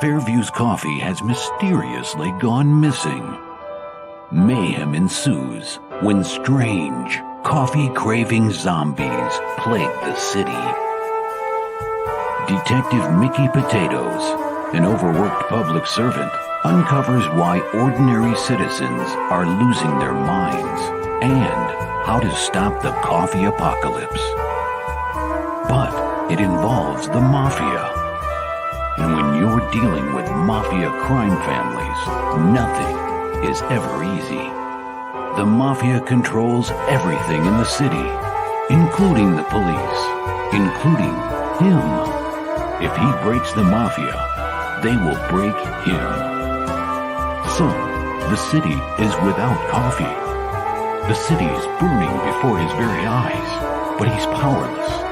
Fairview's coffee has mysteriously gone missing. Mayhem ensues when strange, coffee-craving zombies plague the city. Detective Mickey Potatoes, an overworked public servant, uncovers why ordinary citizens are losing their minds and how to stop the coffee apocalypse. But it involves the mafia. And when you're dealing with mafia crime families, nothing is ever easy. The mafia controls everything in the city, including the police, including him. If he breaks the mafia, they will break him. So, the city is without coffee. The city is burning before his very eyes, but he's powerless.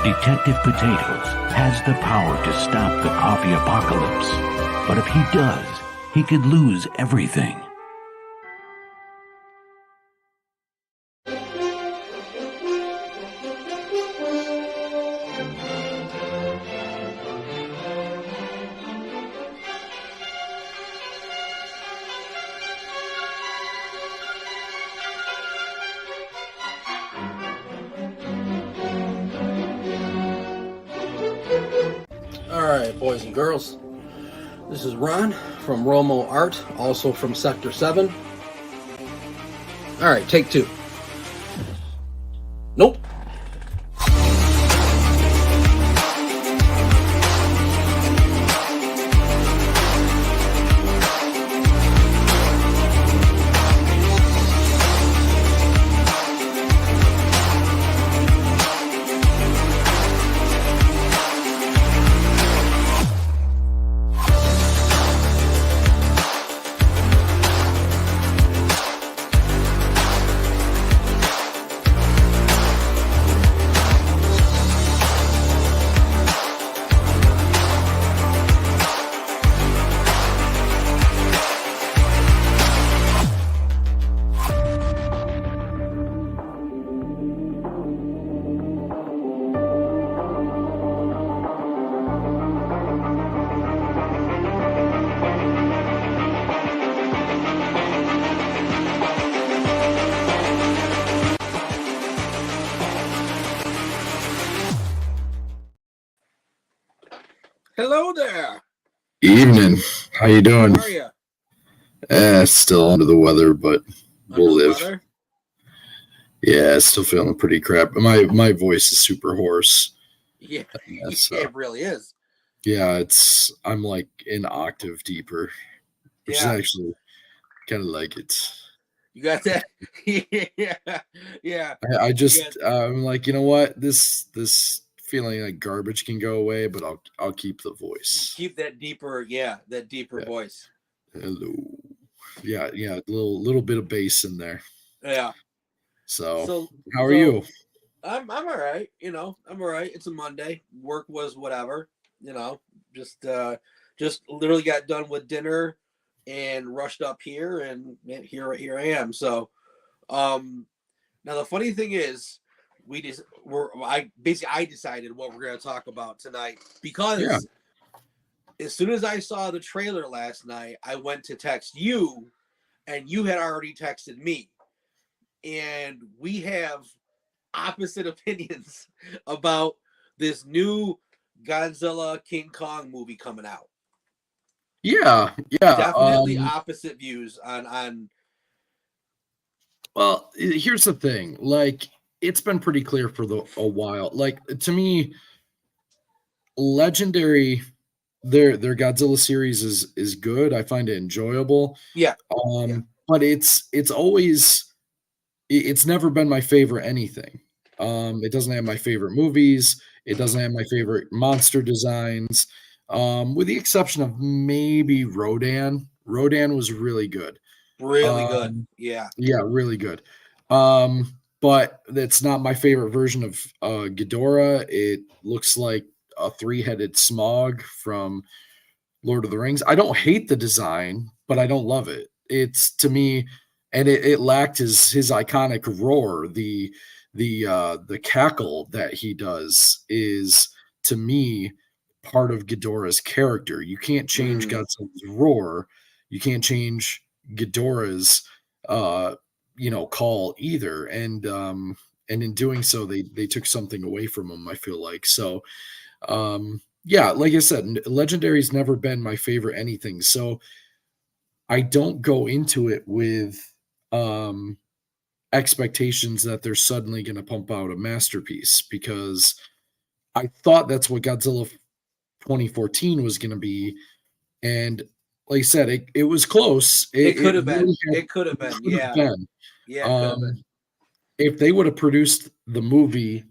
Detective Potatoes has the power to stop the coffee apocalypse, but if he does, he could lose everything. Alright, boys and girls, this is Ron from Romo Art, also from Sector 7. Alright, take 2. Nope. Hello there. Evening. How you doing? How are you? Still under the weather, but we'll live. Weather? Yeah, still feeling pretty crap. My voice is super hoarse. Yeah, So, it really is. Yeah, I'm like an octave deeper, which is actually kind of like it. You got that? Yeah. I'm like, you know what? This feeling like garbage can go away, but I'll keep the voice. Keep that deeper, voice. Hello. Yeah, a little bit of bass in there. Yeah. So how are you? I'm all right. I'm all right. It's a Monday. Work was whatever. Just literally got done with dinner and rushed up here, and here I am. So, now the funny thing is, I decided what we're going to talk about tonight because as soon as I saw the trailer last night, I went to text you, and you had already texted me, and we have opposite opinions about this new Godzilla King Kong movie coming out. Yeah. Definitely opposite views on. Well, here's the thing. Like, it's been pretty clear for a while. Like, to me, Legendary, their Godzilla series is good. I find it enjoyable. Yeah. But it's never been my favorite anything. It doesn't have my favorite movies. It doesn't have my favorite monster designs. With the exception of maybe Rodan. Rodan was really good. Really good. Yeah. Yeah, really good. But that's not my favorite version of Ghidorah. It looks like a 3-headed Smog from Lord of the Rings. I don't hate the design, but I don't love it. It's, to me, and it lacked his iconic roar. The cackle that he does is, to me, part of Ghidorah's character. You can't change Godzilla's roar. You can't change Ghidorah's call either. And in doing so, they took something away from him, I feel like. So yeah, like I said, Legendary's never been my favorite anything. So I don't go into it with expectations that they're suddenly going to pump out a masterpiece, because I thought that's what Godzilla 2014 was going to be. And like I said, it was close. It could have been. really It could have been. could have Yeah. been. Yeah. It could have been. If they would have produced the movie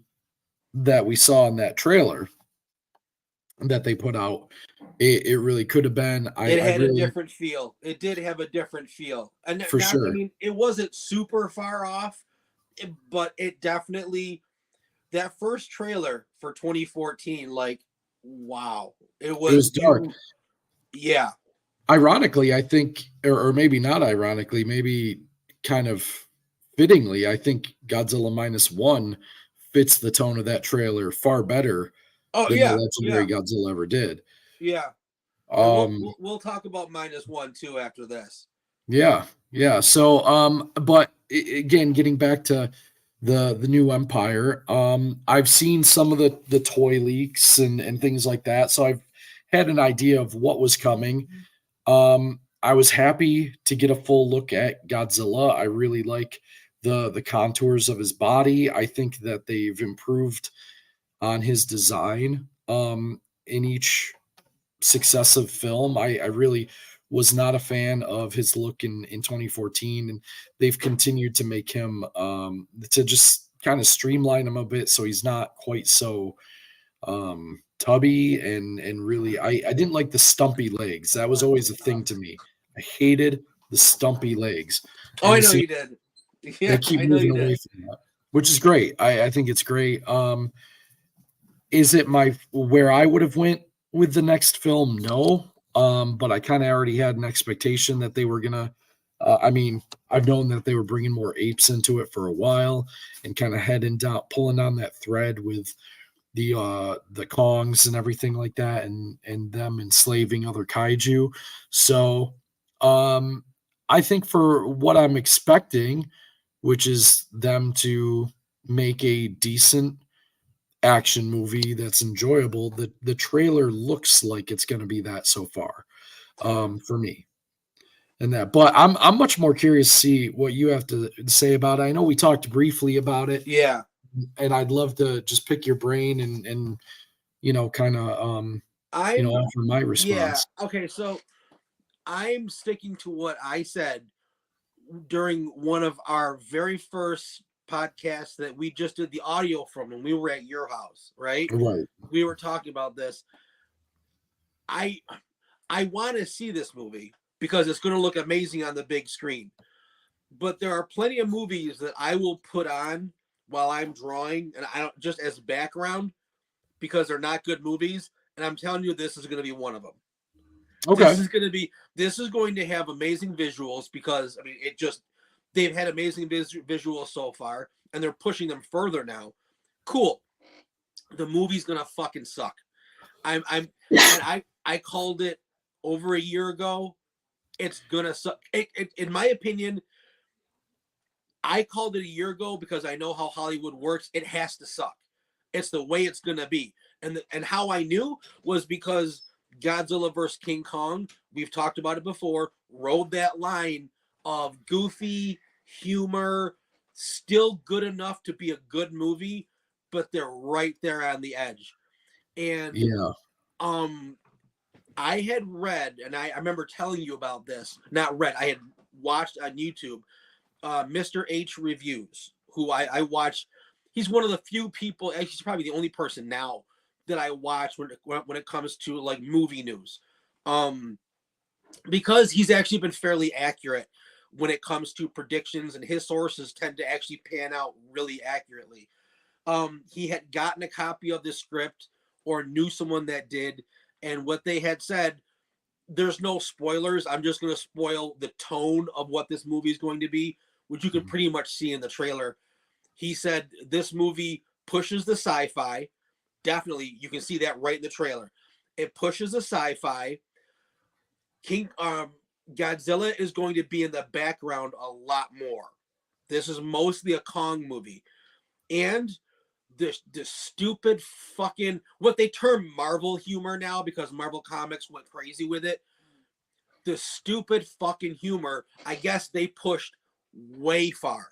that we saw in that trailer that they put out, it really could have been. It had a different feel. It did have a different feel. And For sure. I mean, it wasn't super far off, but it definitely, that first trailer for 2014, like, wow. It was dark. Yeah. Ironically, I think, or maybe not ironically, maybe kind of fittingly, I think Godzilla Minus One fits the tone of that trailer far better than the Legendary Godzilla ever did. Yeah. We'll talk about Minus One too after this. Yeah. So, but again, getting back to the new Empire, I've seen some of the toy leaks and things like that, so I've had an idea of what was coming. I was happy to get a full look at Godzilla. I really like the contours of his body. I think that they've improved on his design in each successive film. I really was not a fan of his look in 2014, and they've continued to make him to just kind of streamline him a bit so he's not quite so tubby and really I didn't like the stumpy legs. That was always a thing to me. I hated the stumpy legs. Oh, I know you did. Yeah, they keep moving away from that, which is great. I think it's great. Is it where I would have went with the next film? No. But I kind of already had an expectation that they were gonna. I've known that they were bringing more apes into it for a while, and kind of pulling on that thread with the Kongs and everything like that, and them enslaving other kaiju. So, I think for what I'm expecting, which is them to make a decent action movie that's enjoyable, the trailer looks like it's going to be that so far, for me. And that, but I'm much more curious to see what you have to say about it. I know we talked briefly about it. Yeah. And I'd love to just pick your brain and kind of offer my response. Yeah. Okay, so I'm sticking to what I said during one of our very first podcasts that we just did the audio from when we were at your house, right? Right. We were talking about this. I want to see this movie because it's going to look amazing on the big screen. But there are plenty of movies that I will put on while I'm drawing, and I don't, just as background, because they're not good movies. And I'm telling you, this is going to be one of them. Okay. This is going to have amazing visuals because they've had amazing visuals so far, and they're pushing them further now. Cool. The movie's going to fucking suck. I called it over a year ago. It's going to suck. In my opinion, I called it a year ago because I know how Hollywood works. It has to suck. It's the way it's going to be. And how I knew was because Godzilla vs. King Kong, we've talked about it before, rode that line of goofy humor, still good enough to be a good movie, but they're right there on the edge. And I had read, and I remember telling you about this, not read, I had watched on YouTube, Mr. H Reviews, who I watch. He's one of the few people, actually he's probably the only person now that I watch when it comes to like movie news. Because he's actually been fairly accurate when it comes to predictions, and his sources tend to actually pan out really accurately. He had gotten a copy of the script or knew someone that did, and what they had said, there's no spoilers. I'm just going to spoil the tone of what this movie is going to be, which you can pretty much see in the trailer. He said this movie pushes the sci-fi. Definitely, you can see that right in the trailer. It pushes the sci-fi. Godzilla is going to be in the background a lot more. This is mostly a Kong movie. And this stupid fucking, what they term Marvel humor now, because Marvel Comics went crazy with it. The stupid fucking humor, I guess they pushed way far.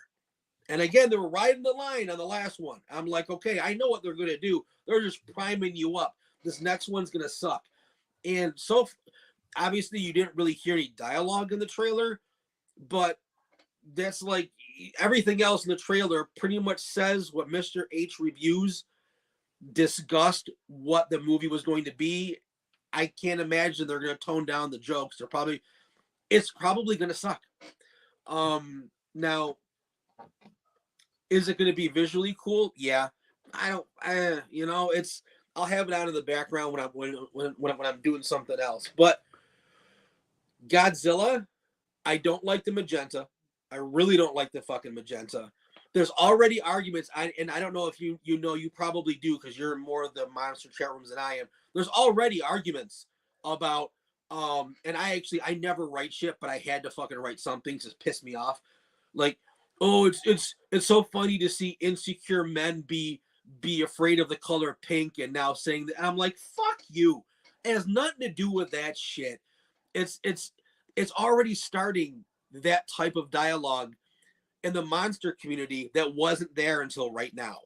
And again, they were riding the line on the last one. I'm like, okay, I know what they're going to do. They're just priming you up. This next one's going to suck. And so, obviously, you didn't really hear any dialogue in the trailer, but that's like everything else in the trailer pretty much says what Mr. H reviews discussed what the movie was going to be. I can't imagine they're going to tone down the jokes. It's probably going to suck. Now, is it going to be visually cool? Yeah. I'll have it out in the background when I'm doing something else. But Godzilla, I don't like the magenta. I really don't like the fucking magenta. There's already arguments, and I don't know if you probably do because you're in more of the monster chat rooms than I am. There's already arguments about, and I never write shit, but I had to fucking write something to piss me off. Like, oh, it's so funny to see insecure men be afraid of the color pink, and now saying that. And I'm like, fuck you. It has nothing to do with that shit. It's already starting that type of dialogue in the monster community that wasn't there until right now.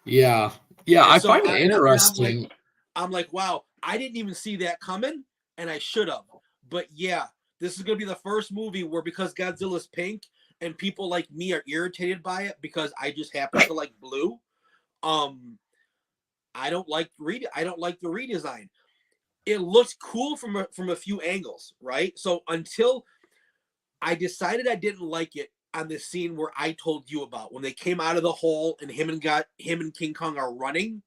Yeah. I find it interesting. I'm like, wow, I didn't even see that coming, and I should have. But yeah, this is going to be the first movie where, because Godzilla's pink and people like me are irritated by it because I just happen to like blue, I don't like the redesign. It looks cool from a few angles, right? So until I decided I didn't like it on the scene where I told you about, when they came out of the hole and him and King Kong are running.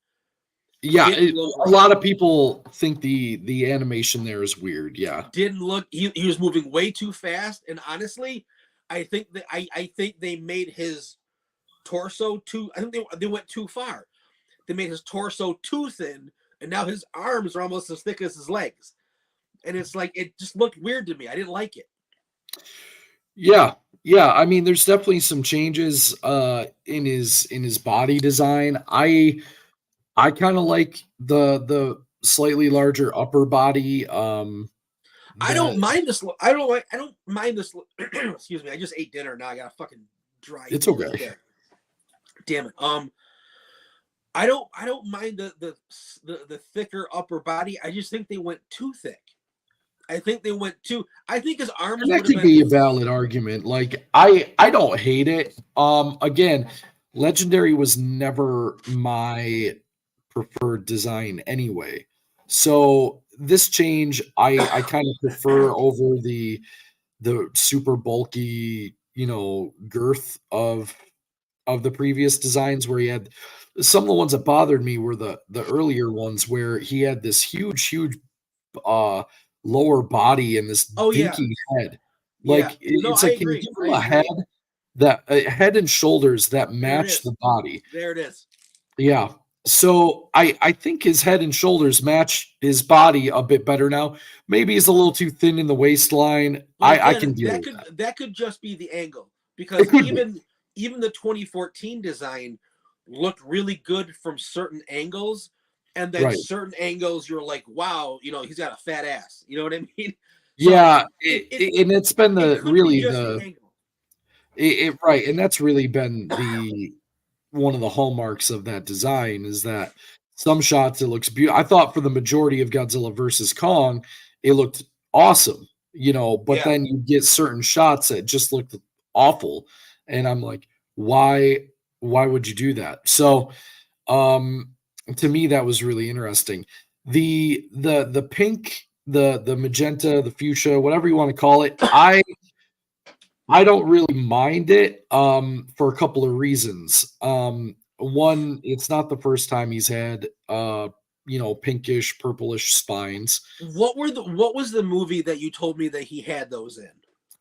Yeah, a lot of people think the animation there is weird. Yeah, didn't look. He was moving way too fast, and honestly, I think they made his torso too. I think they went too far. They made his torso too thin, and now his arms are almost as thick as his legs. And it's like, it just looked weird to me. I didn't like it. Yeah. I mean, there's definitely some changes in his body design. I kind of like the slightly larger upper body. I don't mind this. I don't mind this. Excuse me. I just ate dinner. Now I got a fucking dry. It's okay. Damn it. I don't mind the thicker upper body. I just think they went too thick. I think his arms. That could be a valid argument. Like, I don't hate it. Again, Legendary was never my preferred design anyway. So this change, I kind of prefer over the super bulky, girth of the previous designs, where he had some of the ones that bothered me were the earlier ones where he had this huge lower body and this dinky head. Like, it's like, can you give him a head head and shoulders that match the body? There it is. Yeah. So I think his head and shoulders match his body a bit better now. Maybe he's a little too thin in the waistline. Well, I can deal with that. That could just be the angle, because even the 2014 design looked really good from certain angles, and then certain angles you're like, wow, he's got a fat ass. You know what I mean? So yeah, and it's been right, and that's really been one of the hallmarks of that design, is that some shots it looks beautiful. I thought for the majority of Godzilla versus Kong, it looked awesome, but then you get certain shots that just looked awful, and I'm like, why would you do that? So to me, that was really interesting. The pink, the magenta, the fuchsia, whatever you want to call it, I don't really mind it for a couple of reasons. One, it's not the first time he's had pinkish, purplish spines. What was the movie that you told me that he had those in?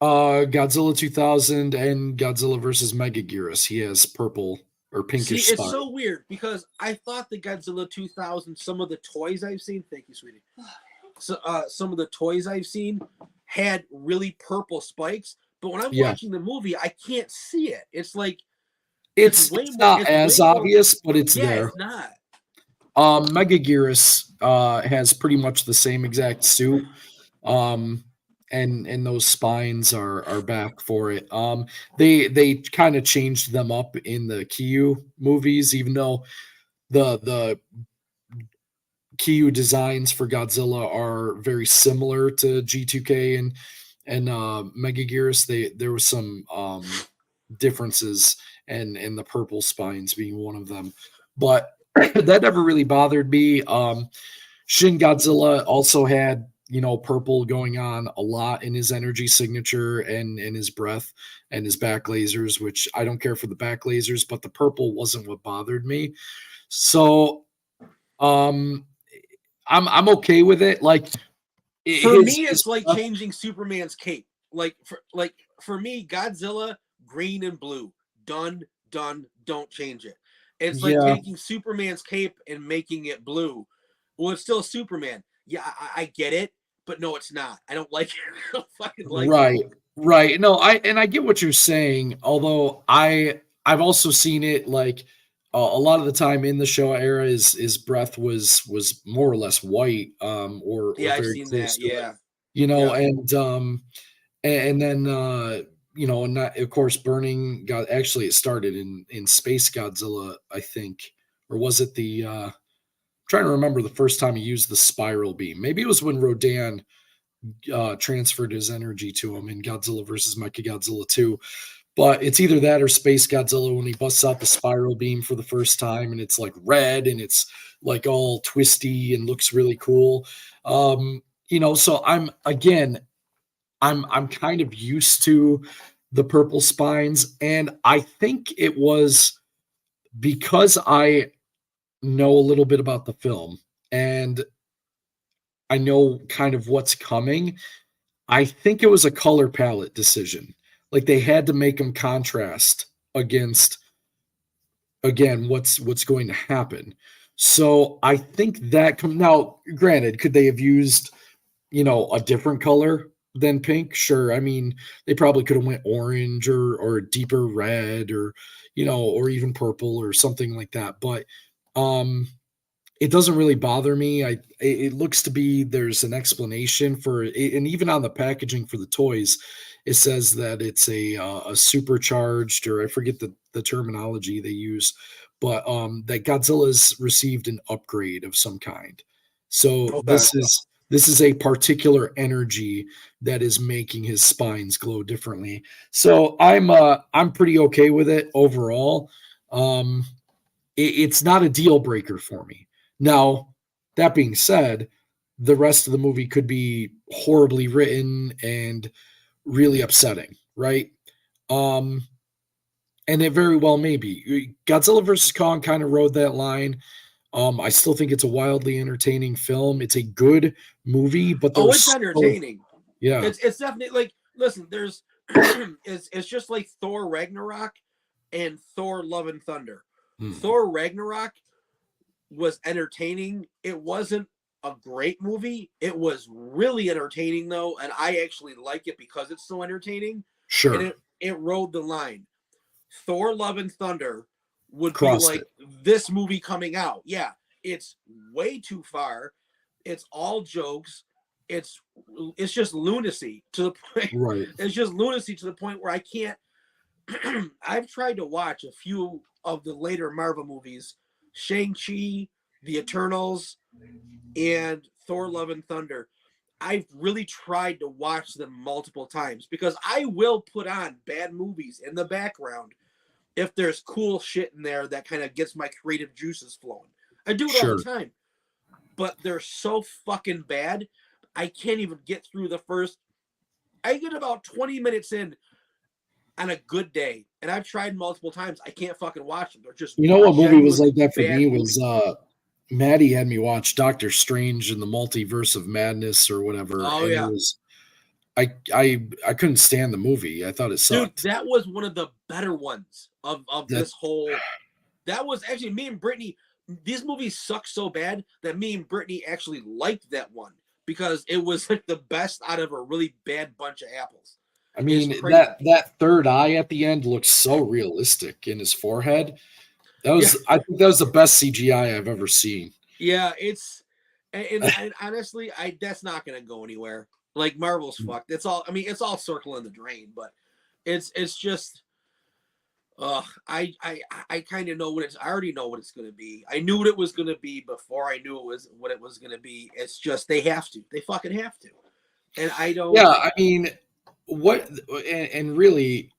Godzilla 2000 and Godzilla versus Megaguirus. He has purple or See, pinkish it's spine. so weird because I thought the Godzilla 2000, some of the toys I've seen, thank you, sweetie. So, some of the toys I've seen had really purple spikes, but when I'm watching the movie, I can't see it. It's like it's way more. not It's as way more, obvious, but it's yeah, there. it's not. Megaguirus has pretty much the same exact suit. And those spines are back for it. They kind of changed them up in the Kyu movies, even though the Kyu designs for Godzilla are very similar to G2K and Megaguirus. There was some differences, and the purple spines being one of them, but that never really bothered me. Shin Godzilla also had, purple going on a lot in his energy signature and in his breath and his back lasers, which I don't care for the back lasers, but the purple wasn't what bothered me. So, I'm okay with it. Like For me, it's like changing Superman's cape. Like for me, Godzilla green and blue, done. Don't change it. It's like taking Superman's cape and making it blue. Well, it's still Superman. Yeah, I get it, but no, it's not. I don't like it. I don't fucking like it. Right. No, I get what you're saying. Although I've also seen it like a lot of the time in the show era, his breath was more or less white, or I've very seen close that. to Yeah, it. And then and that, of course, burning God. Actually, it started in Space Godzilla, I think, or was it the? Trying to remember the first time he used the spiral beam. Maybe it was when Rodan transferred his energy to him in Godzilla versus Mechagodzilla 2. But it's either that or Space Godzilla when he busts out the spiral beam for the first time, and it's like red and it's like all twisty and looks really cool. So I'm kind of used to the purple spines, and I think it was because I know a little bit about the film and I know kind of what's coming. I think it was a color palette decision. Like they had to make them contrast against, again, what's going to happen. So I think that now, granted, could they have used, a different color than pink? Sure. I mean, they probably could have went orange or a deeper red or, or even purple or something like that. But it doesn't really bother me. It looks to be there's an explanation for it, and even on the packaging for the toys, it says that it's a supercharged, or I forget the terminology they use, but that Godzilla's received an upgrade of some kind. So this is a particular energy that is making his spines glow differently. So I'm pretty okay with it overall. It's not a deal breaker for me. Now, that being said, the rest of the movie could be horribly written and really upsetting, right? And it very well may be. Godzilla vs. Kong kind of rode that line. I still think it's a wildly entertaining film. It's a good movie, but it's entertaining. Yeah, it's definitely like, listen, there's it's just like Thor Ragnarok and Thor Love and Thunder. Thor Ragnarok was entertaining. It wasn't a great movie. It was really entertaining though, and I actually like it because it's so entertaining. Sure. And it rode the line. Thor Love and Thunder would be like this movie coming out. Yeah, it's way too far. It's all jokes. It's just lunacy to the point. Right. It's just lunacy to the point where I can't. I've tried to watch a few of the later Marvel movies, Shang-Chi, The Eternals, and Thor Love and Thunder. I've really tried to watch them multiple times because I will put on bad movies in the background if there's cool shit in there that kind of gets my creative juices flowing. I do it all the time. But they're so fucking bad, I can't even get through the first. I get about 20 minutes in on a good day, and I've tried multiple times. I can't fucking watch them. They're just, what movie was like that for me was Maddie had me watch Doctor Strange in the Multiverse of Madness or whatever. Oh, and it was, I couldn't stand the movie. I thought it sucked. Dude, that was one of the better ones of this whole. That was actually me and Brittany. These movies suck so bad that me and Brittany actually liked that one because it was like the best out of a really bad bunch of apples. I mean, that third eye at the end looks so realistic in his forehead. That was, I think that was the best CGI I've ever seen. Yeah, and honestly, that's not gonna go anywhere. Like Marvel's fucked. It's all. I mean, it's all circling the drain, but it's just. I kind of know what I already know what it's gonna be. I knew what it was gonna be before I knew what it was gonna be. It's just they have to. They fucking have to. And I don't. Yeah, I mean, and really,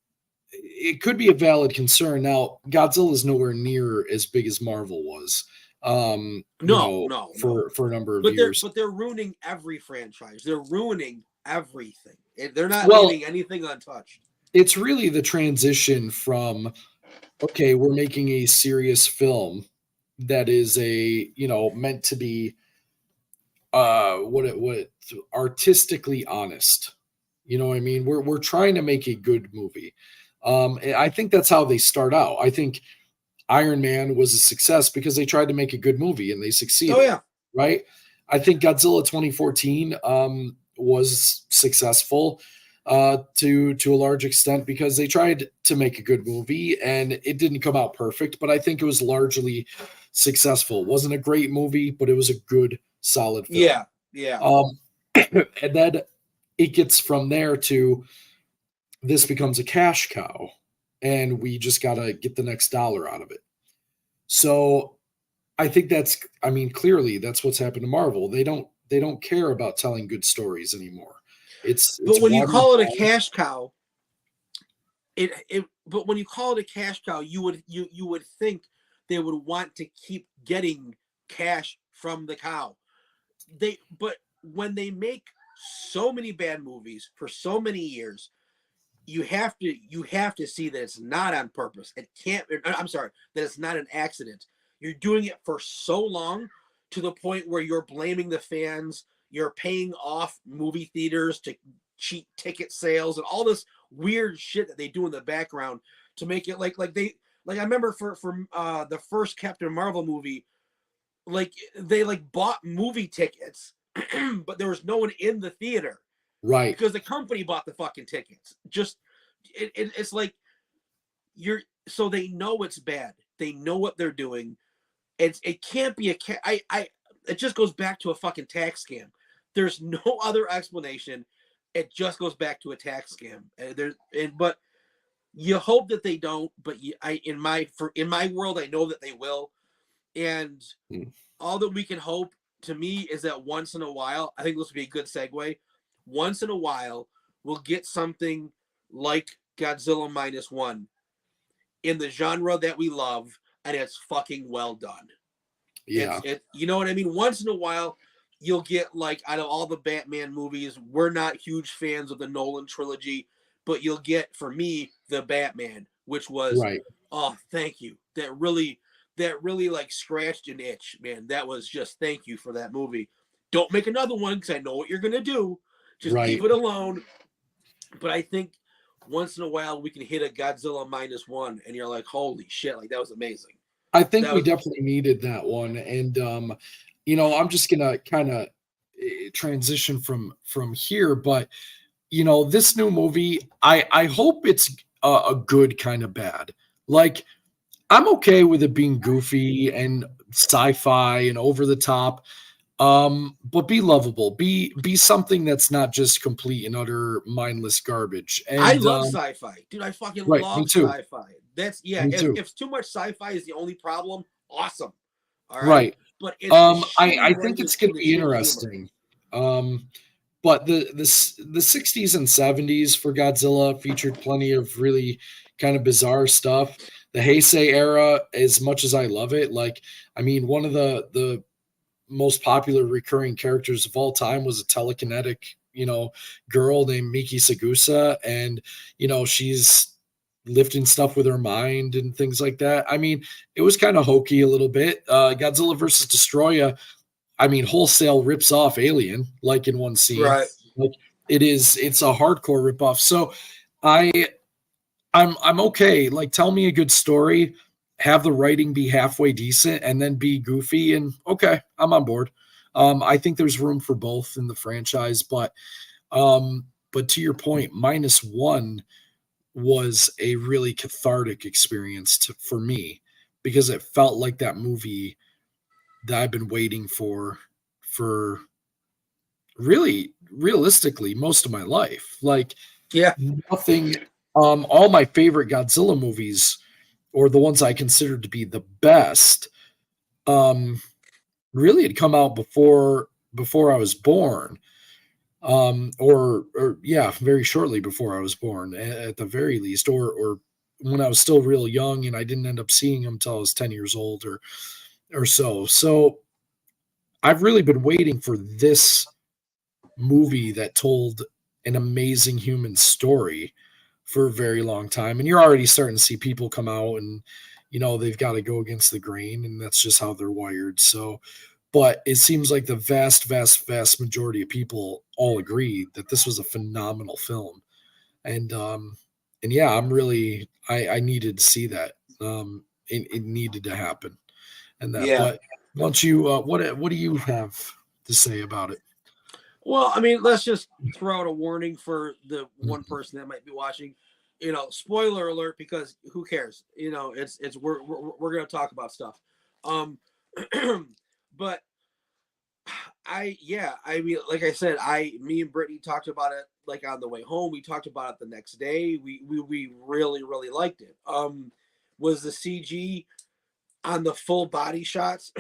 it could be a valid concern. Now, Godzilla is nowhere near as big as Marvel was. No, for a number of years. But they're ruining every franchise. They're ruining everything. They're not leaving anything untouched. It's really the transition from, okay, we're making a serious film that is meant to be artistically honest. You know what I mean? We're trying to make a good movie. I think that's how they start out. I think Iron Man was a success because they tried to make a good movie and they succeeded. Oh yeah. Right? I think Godzilla 2014 was successful to a large extent because they tried to make a good movie and it didn't come out perfect, but I think it was largely successful. It wasn't a great movie, but it was a good, solid film. Yeah. And then it gets from there to this becomes a cash cow and we just got to get the next dollar out of it. So I think clearly that's what's happened to Marvel. They don't care about telling good stories anymore. But when you call it a cash cow, but when you call it a cash cow, you would think they would want to keep getting cash from the cow. But when they make so many bad movies for so many years, you have to see that it's not on purpose. It can't. I'm sorry, that it's not an accident. You're doing it for so long to the point where you're blaming the fans. You're paying off movie theaters to cheat ticket sales and all this weird shit that they do in the background to make it like I remember for the first Captain Marvel movie, like they bought movie tickets, but there was no one in the theater, right? Because the company bought the fucking tickets. Just it's like so they know it's bad. They know what they're doing. It can't be it just goes back to a fucking tax scam. There's no other explanation. It just goes back to a tax scam. But you hope that they don't. But in my world, I know that they will. And all that we can hope, to me, is that once in a while, I think this would be a good segue. Once in a while, we'll get something like Godzilla Minus One in the genre that we love, and it's fucking well done. Yeah, you know what I mean. Once in a while, you'll get out of all the Batman movies, we're not huge fans of the Nolan trilogy, but you'll get, for me, the Batman, which was right. Oh, thank you. That really scratched an itch, man. That was just thank you for that movie. Don't make another one because I know what you're gonna do. Just leave it alone. But I think once in a while we can hit a Godzilla Minus One, and you're like, holy shit, that was amazing. I think we definitely needed that one, and I'm just gonna kind of transition from here, but this new movie, I hope it's a good kind of bad. I'm okay with it being goofy and sci-fi and over the top, but be lovable. Be something that's not just complete and utter mindless garbage. And I love sci-fi, dude. I fucking love sci-fi. That's if too much sci-fi is the only problem, awesome. All right. But I think it's going to be interesting. But the 60s and 70s for Godzilla featured plenty of really kind of bizarre stuff. The Heisei era, as much as I love it, one of the most popular recurring characters of all time was a telekinetic, girl named Miki Sagusa, and she's lifting stuff with her mind and things like that. It was kind of hokey a little bit. Godzilla versus Destroya, wholesale rips off Alien, in one scene. Right. It's a hardcore ripoff. So I'm okay. Tell me a good story have the writing be halfway decent and then be goofy, and okay, I'm on board. I think there's room for both in the franchise, but to your point, Minus One was a really cathartic experience for me, because it felt like that movie that I've been waiting for really realistically most of my life. Like, Yeah. nothing, all my favorite Godzilla movies, or the ones I considered to be the best, really had come out before I was born. Or yeah, very shortly before I was born, at the very least, or when I was still real young and I didn't end up seeing them until I was 10 years old or so. So I've really been waiting for this movie that told an amazing human story for a very long time. And you're already starting to see people come out and, they've got to go against the grain, and that's just how they're wired. So, but it seems like the vast, vast, vast majority of people all agree that this was a phenomenal film. And yeah, I needed to see that. It needed to happen. And that, Yeah. but once you, what do you have to say about it? Well, I mean, let's just throw out a warning for the one person that might be watching. Spoiler alert, because who cares? It's we're gonna talk about stuff. But I mean, like I said, me and Brittany talked about it like on the way home. We talked about it the next day. We really, really liked it. Was the CG on the full body shots,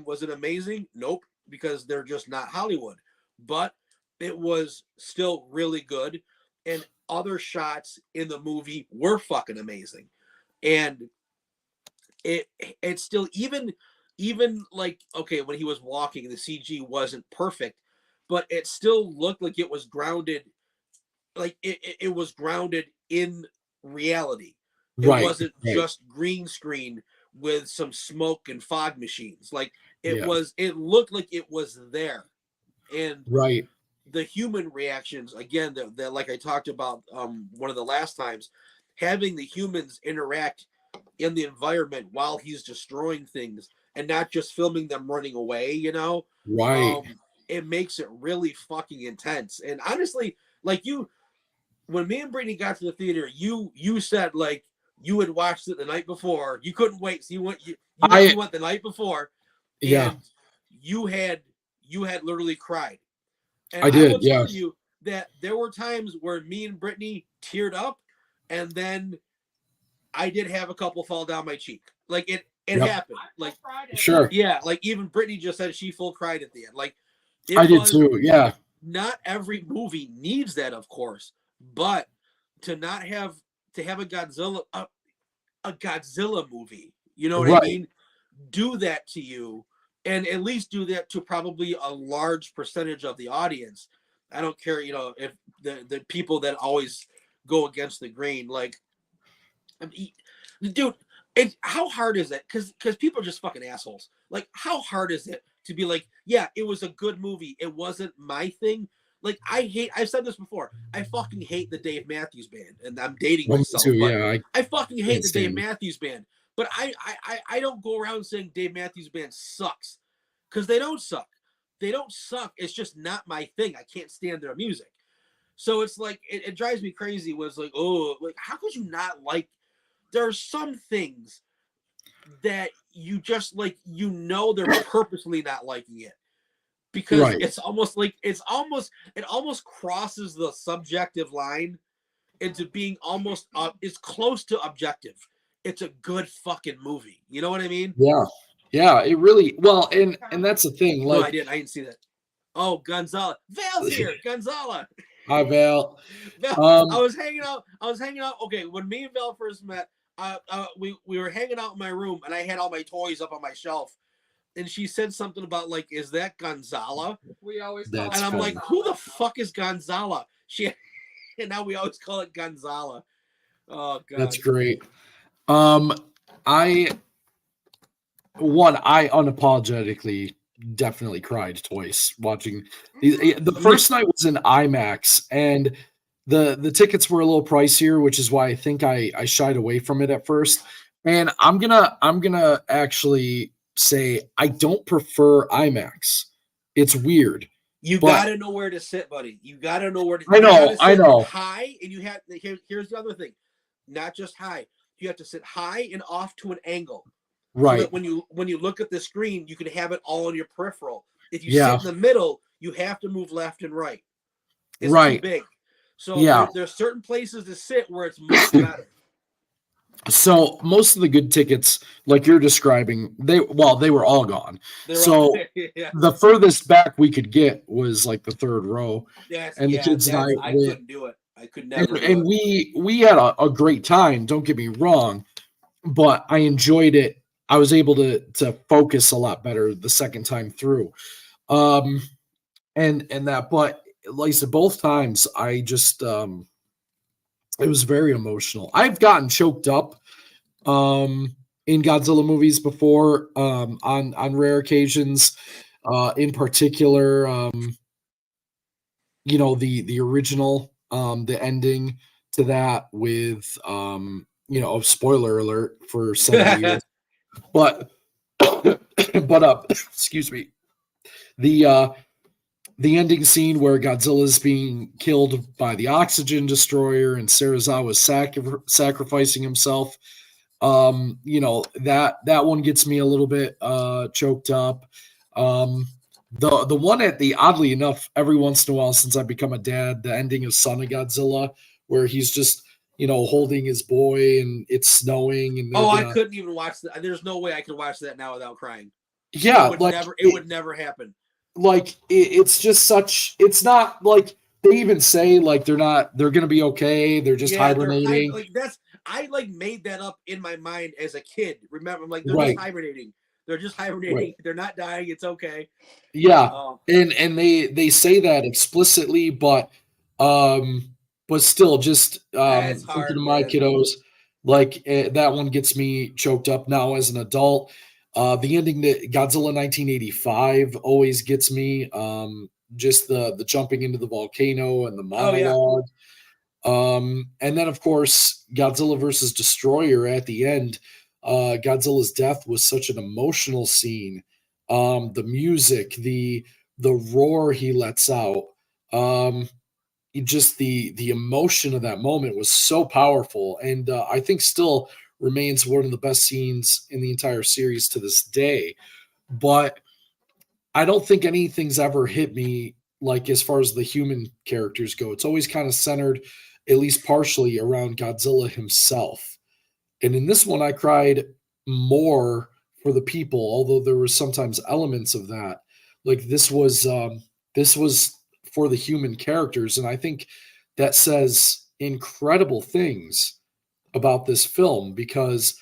was it amazing? Nope, because they're just not Hollywood. But it was still really good, and other shots in the movie were fucking amazing. And it's still, even like, okay, when he was walking, the CG wasn't perfect, but it still looked like it was grounded, like it was grounded in reality. It wasn't just green screen with some smoke and fog machines. Like, it looked like it was there. And the human reactions, again, that like I talked about one of the last times, having the humans interact in the environment while he's destroying things and not just filming them running away, it makes it really fucking intense. And honestly, like, when me and Brittany got to the theater, you said, like, you had watched it the night before. You couldn't wait, so you went the night before, and you had literally cried. And I will tell you that there were times where me and Brittany teared up, and then I did have a couple fall down my cheek. Like, it happened. Like, sure. Yeah, like even Brittany just said she full cried at the end. Like, I did too. Yeah. Not every movie needs that, of course, but to have a Godzilla movie, you know what I mean? Do that to you, and at least do that to probably a large percentage of the audience. I don't care, if the people that always go against the grain, like, I mean, dude, how hard is it? Because people are just fucking assholes. Like, how hard is it to be like, yeah, it was a good movie, it wasn't my thing? Like, I've said this before, I fucking hate the Dave Matthews Band, and I'm dating myself. Too, yeah, I fucking hate the Dave Matthews Band. But I don't go around saying Dave Matthews Band sucks, because they don't suck. They don't suck. It's just not my thing. I can't stand their music. So it's like, it drives me crazy when it's like, oh, like, how could you not like? There are some things that you just, like, they're purposely not liking it, because it's almost like it almost crosses the subjective line into being almost it's close to objective. It's a good fucking movie. You know what I mean? Yeah, it really, well, and that's the thing. Like, no, I didn't see that. Oh, Gonzala. Val's here. Gonzala. Hi, Val. Val, I was hanging out. Okay, when me and Val first met, we were hanging out in my room, and I had all my toys up on my shelf. And she said something about, like, is that Gonzala? We always call it. And I'm like, who the fuck is Gonzala? And now we always call it Gonzala. Oh, God. That's great. I unapologetically definitely cried twice watching. The first night was in IMAX, and the tickets were a little pricier, which is why I think I shied away from it at first. And I'm gonna actually say I don't prefer IMAX. It's weird. You But got to know where to sit, buddy. You got to know where to. I know, sit I know. high, and you have. Here's the other thing, not just high. You have to sit high and off to an angle, Right? So that when you look at the screen, you can have it all in your peripheral. If you Yeah. sit in the middle, you have to move left and right. It's Right. too big. So Yeah. there's certain places to sit where it's much better. So most of the good tickets, like you're describing, they were all gone. They're So all, yeah. the furthest back we could get was like the third row, and the kids and I went, couldn't do it. I could never. and we had a great time. Don't get me wrong, but I enjoyed it. I was able to focus a lot better the second time through, and that. But like I said, both times I just it was very emotional. I've gotten choked up in Godzilla movies before on rare occasions. In particular, the original, the ending to that with spoiler alert for 7 years. But excuse me. The ending scene where Godzilla is being killed by the oxygen destroyer and Serizawa is sacrificing himself. That one gets me a little bit choked up. The one at the, oddly enough, every once in a while since I've become a dad, the ending of Son of Godzilla, where he's just holding his boy and it's snowing and I couldn't even watch that. There's no way I could watch that now without crying. Yeah, it would never happen. Like it's just such. It's not like they even say like they're gonna be okay. They're just hibernating. I made that up in my mind as a kid. Remember, I'm like, they're Right. just hibernating. They're just hibernating. Right. They're not dying. It's okay. Yeah, and they say that explicitly, but still, just It's hard, thinking of my man. kiddos, like that one gets me choked up now as an adult. The ending to Godzilla 1985 always gets me. Just the jumping into the volcano and the monologue. And then of course Godzilla versus Destroyer at the end. Godzilla's death was such an emotional scene. The music, the roar he lets out, just the emotion of that moment was so powerful, and I think still remains one of the best scenes in the entire series to this day. But I don't think anything's ever hit me like as far as the human characters go. It's always kind of centered, at least partially, around Godzilla himself. And in this one, I cried more for the people, although there were sometimes elements of that. Like this was for the human characters, and I think that says incredible things about this film, because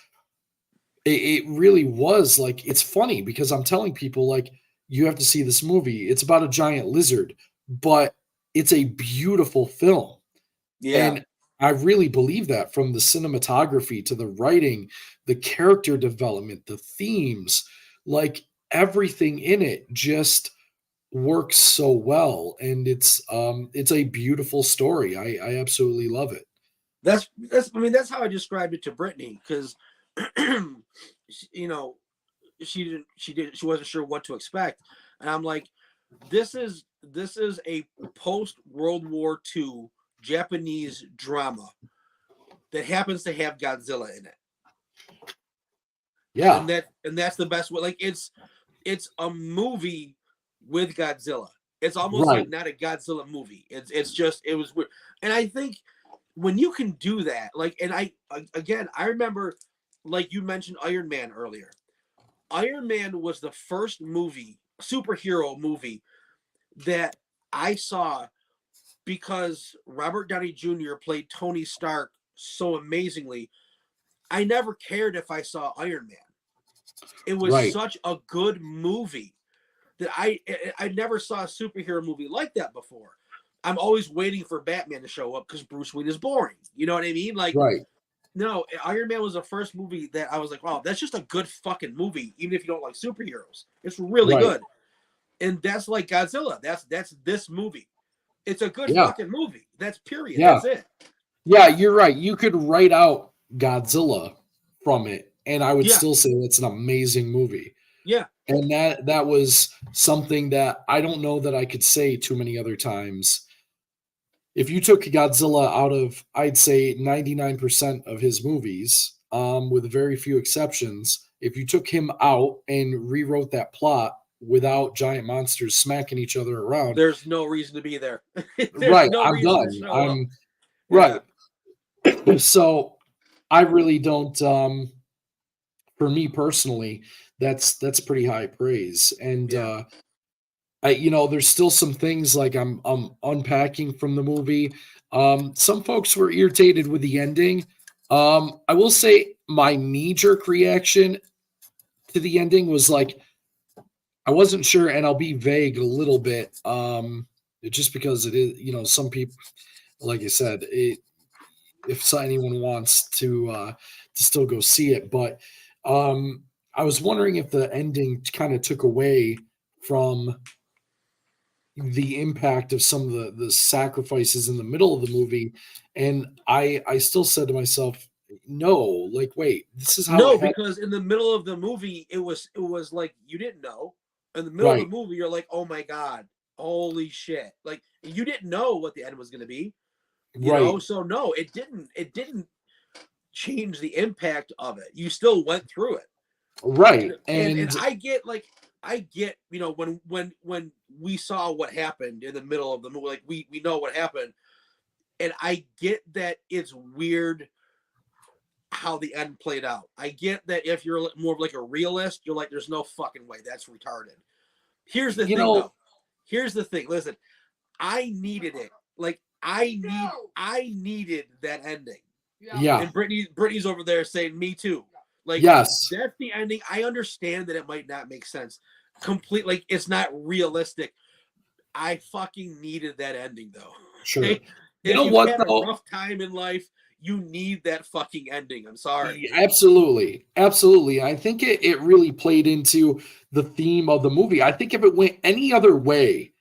it really was like, it's funny because I'm telling people like, you have to see this movie. It's about a giant lizard, but it's a beautiful film. Yeah. And I really believe that, from the cinematography to the writing, the character development, the themes, like everything in it just works so well. And it's a beautiful story. I absolutely love it. That's how I described it to Brittany, because she wasn't sure what to expect, and I'm like, this is a post World War II Japanese drama that happens to have Godzilla in it. Yeah, and that's the best way. Like it's a movie with Godzilla. It's almost Right. like not a Godzilla movie. It was weird, and I think when you can do that, like, and I remember, like you mentioned Iron Man earlier. Iron Man was the first superhero movie that I saw, because Robert Downey Jr. played Tony Stark so amazingly. I never cared if I saw Iron Man. It was Right. such a good movie that I never saw a superhero movie like that before. I'm always waiting for Batman to show up because Bruce Wayne is boring. You know what I mean? Like, Right. No, Iron Man was the first movie that I was like, wow, that's just a good fucking movie, even if you don't like superheroes. It's really Right. good. And that's like Godzilla. That's this movie. It's a good fucking movie. That's period. Yeah. That's it. Yeah, you're right. You could write out Godzilla from it and I would Yeah. still say it's an amazing movie. Yeah. And that was something that I don't know that I could say too many other times. If you took Godzilla out of, I'd say 99% of his movies, with very few exceptions, if you took him out and rewrote that plot without giant monsters smacking each other around, there's no reason to be there. right, no I'm reason done. to show I'm up. right. So I really don't. For me personally, that's pretty high praise, and there's still some things like I'm unpacking from the movie. Some folks were irritated with the ending. I will say my knee-jerk reaction to the ending was like, I wasn't sure, and I'll be vague a little bit, just because it is, some people, like I said, if anyone wants to still go see it, but I was wondering if the ending kind of took away from the impact of some of the sacrifices in the middle of the movie, and I still said to myself, no, like, wait, this is how because in the middle of the movie it was like you didn't know. In the middle of the movie you're like, oh my god, holy shit, like you didn't know what the end was going to be, you know. So no, it didn't change the impact of it. You still went through it, and I get when we saw what happened in the middle of the movie, like we know what happened, and I get that it's weird how the end played out. I get that if you're more of like a realist, you're like, there's no fucking way, that's retarded. Here's the thing though. Here's the thing. Listen, I needed it. Like I needed that ending. Yeah. And Brittany's over there saying me too. Like, yes, that's the ending. I understand that it might not make sense. Like it's not realistic. I fucking needed that ending though. Sure. If you had a rough time in life, you need that fucking ending. I'm sorry. Absolutely. I think it really played into the theme of the movie. I think if it went any other way,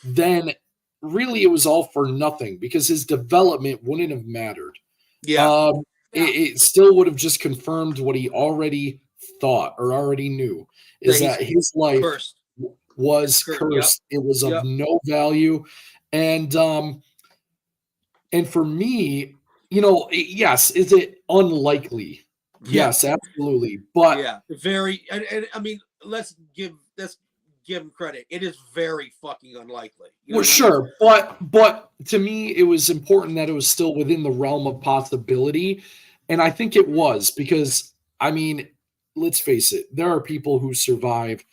then really it was all for nothing because his development wouldn't have mattered. Yeah. It still would have just confirmed what he already thought or already knew, is that his life was cursed. Yep. It was of no value. And for me, yes, is it unlikely? Yes, absolutely. But yeah, very. And I mean, let's give him credit. It is very fucking unlikely. Well, sure, but to me, it was important that it was still within the realm of possibility, and I think it was because, I mean, let's face it, there are people who survive.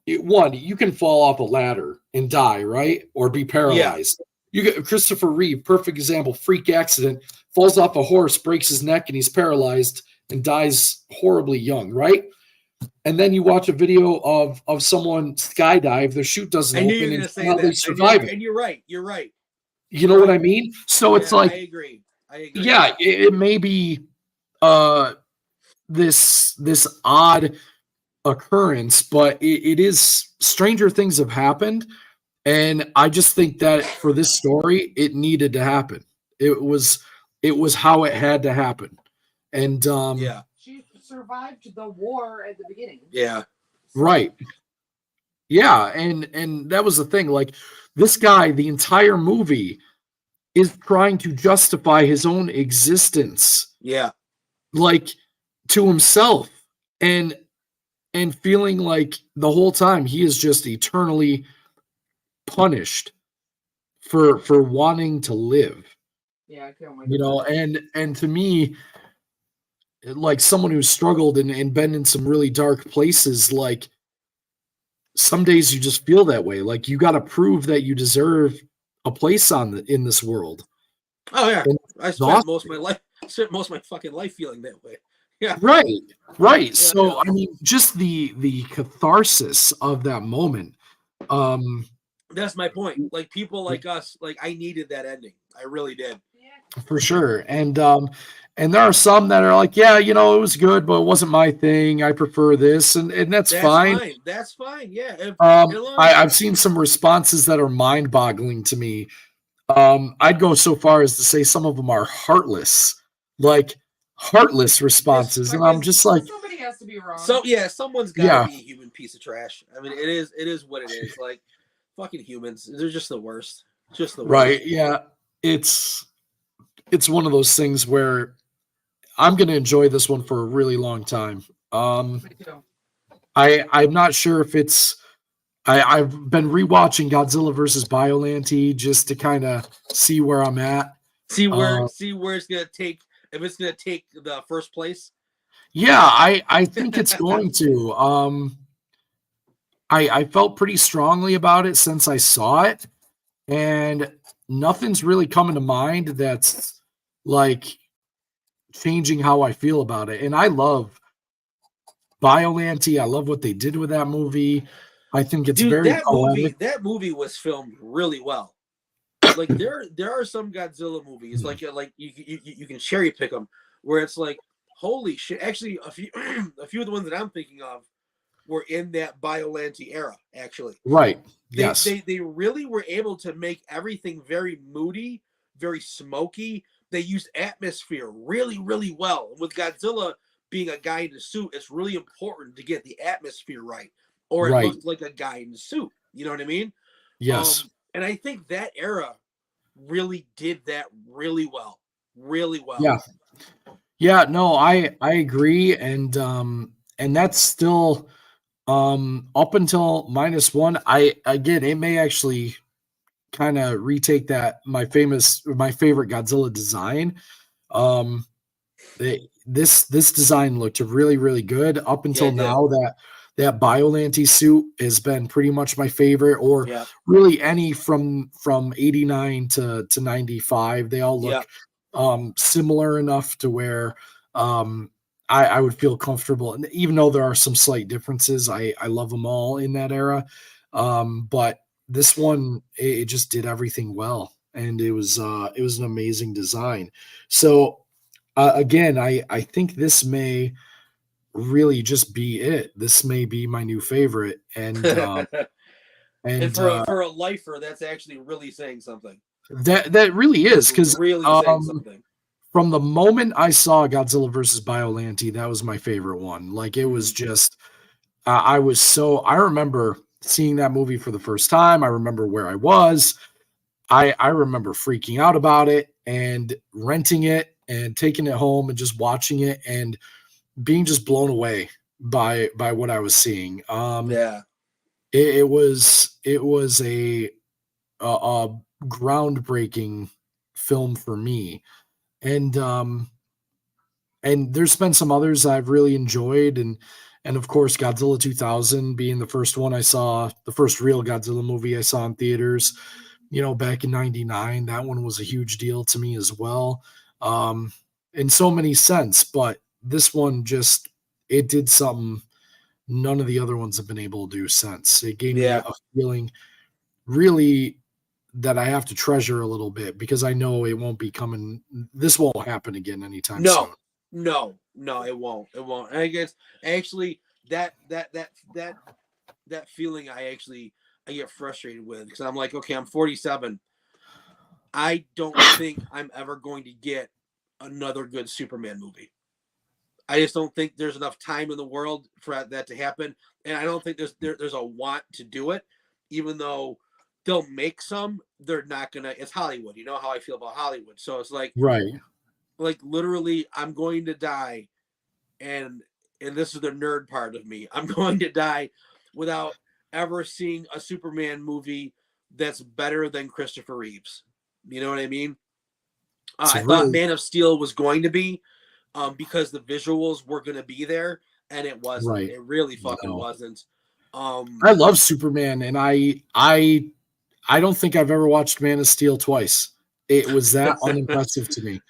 One, you can fall off a ladder and die, right, or be paralyzed. Yeah. You get Christopher Reeve, perfect example, freak accident, falls off a horse, breaks his neck, and he's paralyzed and dies horribly young, right? And then you watch a video of someone skydive, their chute doesn't open, and somehow they survive it. And you're right. You know what I mean? So it's like, I agree. Yeah, it may be this odd occurrence, but it is, stranger things have happened. And I just think that for this story, it needed to happen. It was how it had to happen. And she survived the war at the beginning. Yeah. Right. Yeah, and that was the thing. Like, this guy, the entire movie is trying to justify his own existence. Yeah. Like, to himself, and feeling like the whole time he is just eternally punished for wanting to live. Yeah, I can't wait. And to me, like someone who's struggled and been in some really dark places, like some days you just feel that way. Like you got to prove that you deserve a place in this world. Oh yeah, I spent most of my fucking life feeling that way. Yeah. Right. Yeah, so I mean, just the catharsis of that moment. That's my point. Like people like us, like I needed that ending. I really did. For sure. And there are some that are like, yeah, it was good, but it wasn't my thing. I prefer this, and that's fine. That's fine. Yeah. I've seen some responses that are mind-boggling to me. I'd go so far as to say some of them are heartless. Like, heartless responses, and I'm just like, somebody has to be wrong. So yeah, someone's got to be a human piece of trash. I mean, it is what it is. Like fucking humans, they're just the worst. Just the worst. Right? Yeah, it's one of those things where I'm going to enjoy this one for a really long time. Me too. I'm not sure if it's. I've been rewatching Godzilla versus Biollante just to kind of see where I'm at. See where it's gonna take. If it's gonna take the first place. Yeah, I think it's going to. I felt pretty strongly about it since I saw it, and nothing's really coming to mind that's like changing how I feel about it. And I love Biollante. I love what they did with that movie. I think it's very poetic. That movie was filmed really well. Like there are some Godzilla movies like you can cherry pick them where it's like holy shit. Actually, a few of the ones that I'm thinking of were in that Biollante era. Actually, right? Yes, they really were able to make everything very moody, very smoky. They used atmosphere really, really well. And with Godzilla being a guy in a suit, it's really important to get the atmosphere right. Or it looked like a guy in a suit. You know what I mean? Yes. And I think that era really did that really well. Really well. Yeah. Yeah, no, I agree. And that's still up until -1. Again, it may actually kind of retake that my favorite Godzilla design. This design looked really, really good up until now. That Biollante suit has been pretty much my favorite, or really any from 89 to 95. They all look similar enough to where I would feel comfortable. And even though there are some slight differences, I love them all in that era. But this one, it just did everything well, and it was an amazing design. So again, I think this may really just be it. This may be my new favorite, and for a lifer, that's actually really saying something. That really is, because really saying something. From the moment I saw Godzilla versus Biollante, that was my favorite one. Like it was just, I remember seeing that movie for the first time. I remember where I was. I remember freaking out about it and renting it and taking it home and just watching it and being just blown away by what I was seeing. It was a groundbreaking film for me, and there's been some others I've really enjoyed, and of course Godzilla 2000 being the first one I saw, the first real Godzilla movie I saw in theaters, back in '99. That one was a huge deal to me as well, in so many sense, but this one it did something none of the other ones have been able to do since. It gave me a feeling really that I have to treasure a little bit, because I know it won't be coming. This won't happen again anytime soon. No, it won't. And I guess actually that feeling I get frustrated with, because I'm like, okay, I'm 47. I don't think I'm ever going to get another good Superman movie. I just don't think there's enough time in the world for that to happen, and I don't think there's a want to do it. Even though they'll make some, they're not gonna. It's Hollywood, you know how I feel about Hollywood. So it's like, like literally, I'm going to die, and this is the nerd part of me. I'm going to die without ever seeing a Superman movie that's better than Christopher Reeves. You know what I mean? I thought Man of Steel was going to be. Because the visuals were going to be there, and it wasn't. It really fucking wasn't. I love Superman, and I don't think I've ever watched Man of Steel twice. It was that unimpressive to me.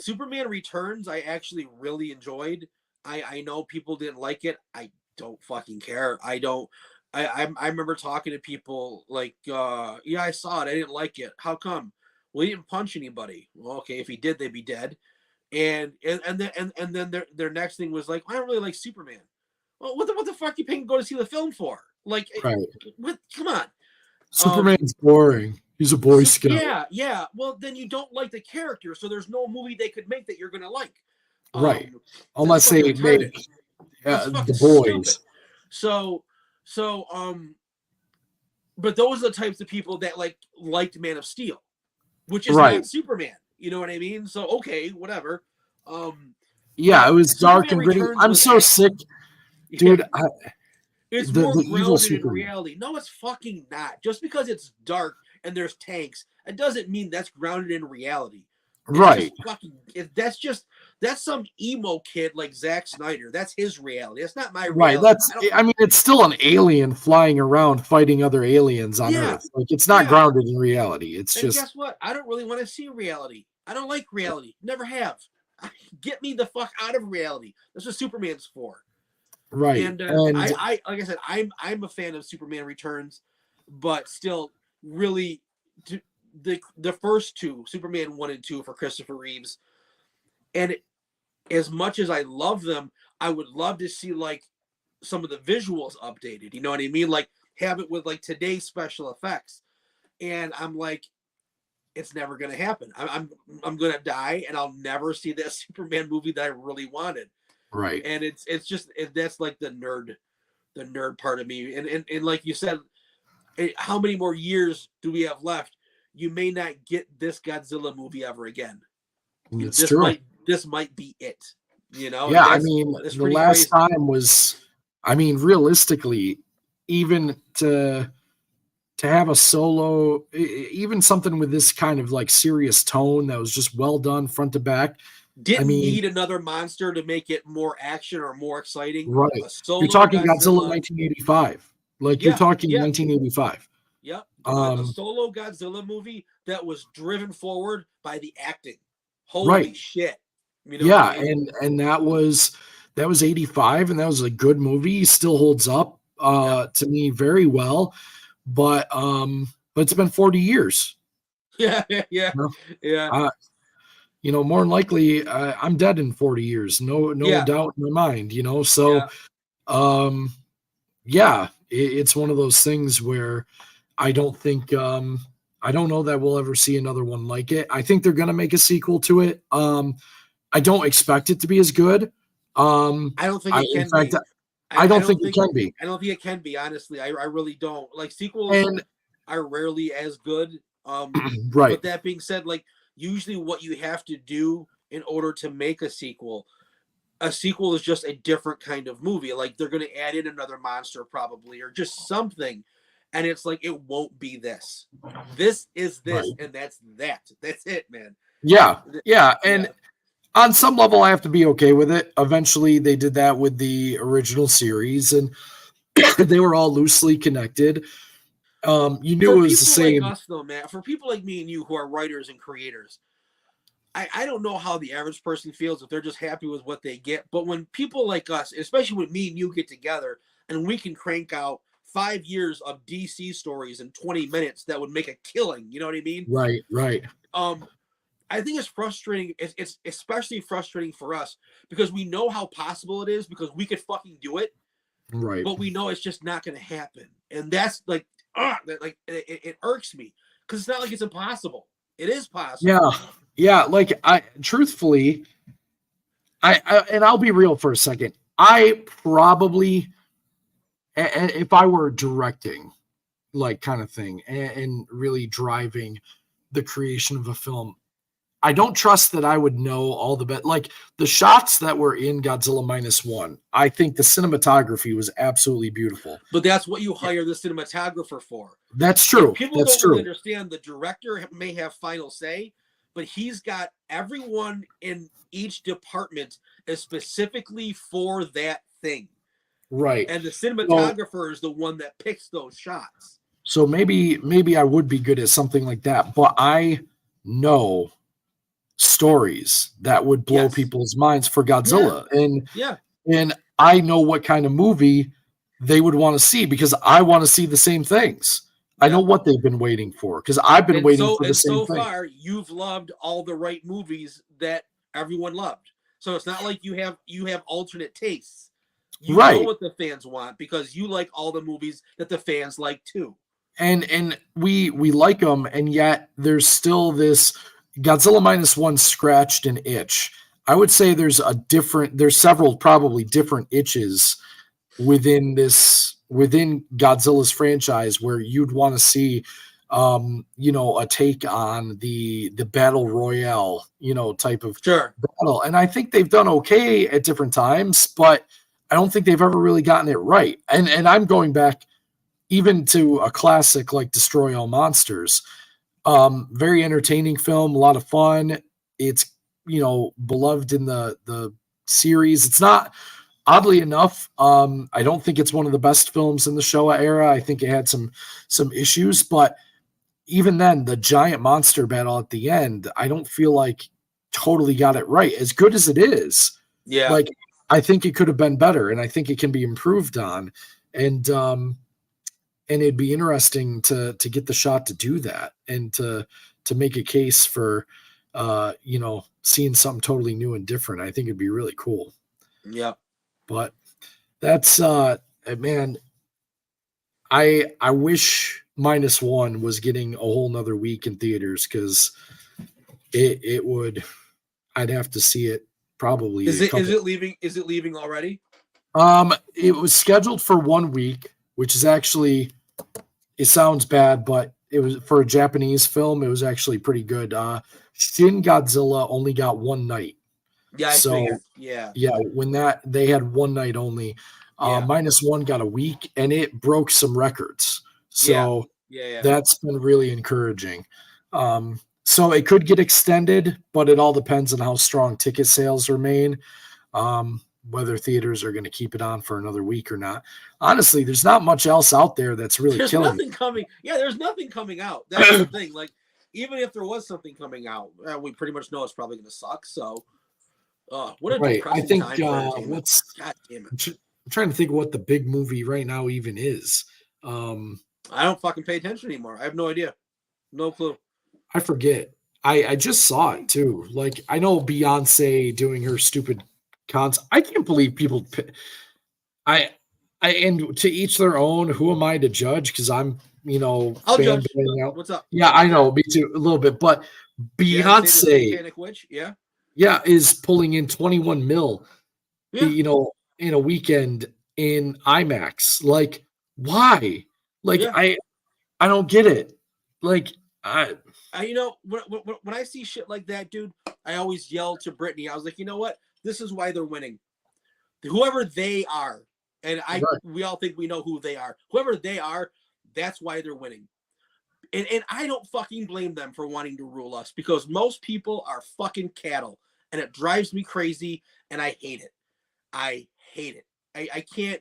Superman Returns, I actually really enjoyed. I know people didn't like it. I don't fucking care. I remember talking to people like, yeah, I saw it. I didn't like it. How come? Well, he didn't punch anybody. Well, okay, if he did, they'd be dead. And then their next thing was like, I don't really like Superman. Well, what the fuck you paying to go to see the film for? Like, what? Come on. Superman's boring. He's a Boy So, Scout. yeah. Well, then you don't like the character, so there's no movie they could make that you're gonna like. Right. That's Unless fucking they retarded. make That's the fucking Boys. stupid. So, but those are the types of people that liked Man of Steel, which is Right. not Superman. You know what I mean? So okay, whatever. Yeah, it was dark Superman and gritty. Returns I'm was so sick, dude. It's the more evil grounded in Superman. reality. No, it's fucking not. Just because it's dark and there's tanks, it doesn't mean that's grounded in reality. It's Right. That's some emo kid like Zack Snyder. That's his reality. That's not my Right. reality. I mean, it's still an alien flying around fighting other aliens on Earth. Like, it's not grounded in reality. It's and just. Guess what? I don't really want to see reality. I don't like reality. Never have. Get me the fuck out of reality. That's what Superman's for. Right. And I like I said, I'm a fan of Superman Returns, but still, really, the first two, Superman 1 and 2 for Christopher Reeves, and as much as I love them, I would love to see like some of the visuals updated. You know what I mean? Like have it with like today's special effects. And I'm like, it's never gonna happen. I'm gonna die, and I'll never see that Superman movie that I really wanted. Right. And that's like the nerd part of me. And like you said, how many more years do we have left? You may not get this Godzilla movie ever again. It's true. This might be it. You know? Yeah, I mean, the last time was, I mean, realistically, even to have a solo, even something with this kind of like serious tone that was just well done front to back. Didn't need another monster to make it more action or more exciting. Right. You're talking Godzilla 1985. Like you're talking 1985. Yep. A solo Godzilla movie that was driven forward by the acting. Holy shit. You know I mean? and that was 85, and that was a good movie. Still holds up to me very well. But it's been 40 years. Yeah. You know, more than likely, I'm dead in 40 years. No doubt in my mind. You know, so it's one of those things where I don't think I don't know that we'll ever see another one like it. I think they're going to make a sequel to it. I don't expect it to be as good. I don't think it can be. I don't think it can be. I don't think it can be, honestly. I really don't. Like, sequels are rarely as good. Right. But that being said, like, usually what you have to do in order to make a sequel is just a different kind of movie. Like, they're going to add in another monster probably, or just something. And it's like, it won't be this. This is this, and that's that. That's it, man. Yeah. And on some level, I have to be okay with it. Eventually, they did that with the original series, and they were all loosely connected. You knew it was the same. Like us, though, man. For people like me and you who are writers and creators, I don't know how the average person feels if they're just happy with what they get. But when people like us, especially when me and you get together, and we can crank out 5 years of DC stories in 20 minutes that would make a killing, you know what I mean? Right. I think it's frustrating. It's especially frustrating for us because we know how possible it is because we could fucking do it. Right. But we know it's just not going to happen. And that's like, it irks me because it's not like it's impossible. It is possible. Yeah. Like truthfully, and I'll be real for a second. I probably, if I were directing, like kind of thing, and really driving the creation of a film, I don't trust that I would know all the best. Like the shots that were in Godzilla Minus One, I think the cinematography was absolutely beautiful. But that's what you hire the cinematographer for. That's true. People don't really understand the director may have final say, but he's got everyone in each department is specifically for that thing. Right. And the cinematographer is the one that picks those shots. So maybe I would be good at something like that, but I know stories that would blow people's minds for Godzilla. And I know what kind of movie they would want to see because I want to see the same things. I know what they've been waiting for because I've been waiting for the same thing. So far, you've loved all the right movies that everyone loved. So it's not like you have alternate tastes. You know what the fans want because you like all the movies that the fans like too. and we like them, and yet there's still this Godzilla Minus One scratched an itch. I would say there's several probably different itches within Godzilla's franchise where you'd want to see a take on the battle royale, type of battle. And I think they've done okay at different times, but I don't think they've ever really gotten it right. And I'm going back even to a classic like Destroy All Monsters. Very entertaining film, a lot of fun. It's, beloved in the series. It's not, oddly enough, I don't think it's one of the best films in the Showa era. I think it had some issues, but even then, the giant monster battle at the end, I don't feel like totally got it right. As good as it is, like I think it could have been better, and I think it can be improved on. And it'd be interesting to get the shot to do that and to make a case for seeing something totally new and different. I think it'd be really cool. Yeah. But that's man, I wish Minus One was getting a whole nother week in theaters, because it would, I'd have to see it probably. Is it leaving already? It was scheduled for 1 week, which is actually, it sounds bad, but it was for a Japanese film. It was actually pretty good. Shin Godzilla only got one night. Yeah, When they had one night only. Minus One got a week, and it broke some records. So that's been really encouraging. So it could get extended, but it all depends on how strong ticket sales remain. Whether theaters are going to keep it on for another week or not. Honestly, there's not much else out there that's really there's killing nothing coming. Yeah, there's nothing coming out. That's the thing. Like, even if there was something coming out, we pretty much know it's probably going to suck. So, what a depressing time for entertainment. God damn it. I'm trying to think what the big movie right now even is. I don't fucking pay attention anymore. I have no idea. No clue. I forget. I just saw it too. Like, I know Beyonce doing her stupid cons. I can't believe people. And to each their own. Who am I to judge? Because I'm, I'll judge. What's up? Yeah, I know. Me too, a little bit. But Beyonce, is pulling in 21 mil. Yeah. In a weekend in IMAX. Like, why? Like, I don't get it. Like, when I see shit like that, dude, I always yell to Brittany. I was like, you know what? This is why they're winning. Whoever they are, and we all think we know who they are. Whoever they are, that's why they're winning. And I don't fucking blame them for wanting to rule us, because most people are fucking cattle, and it drives me crazy, and I hate it. I hate it. I can't.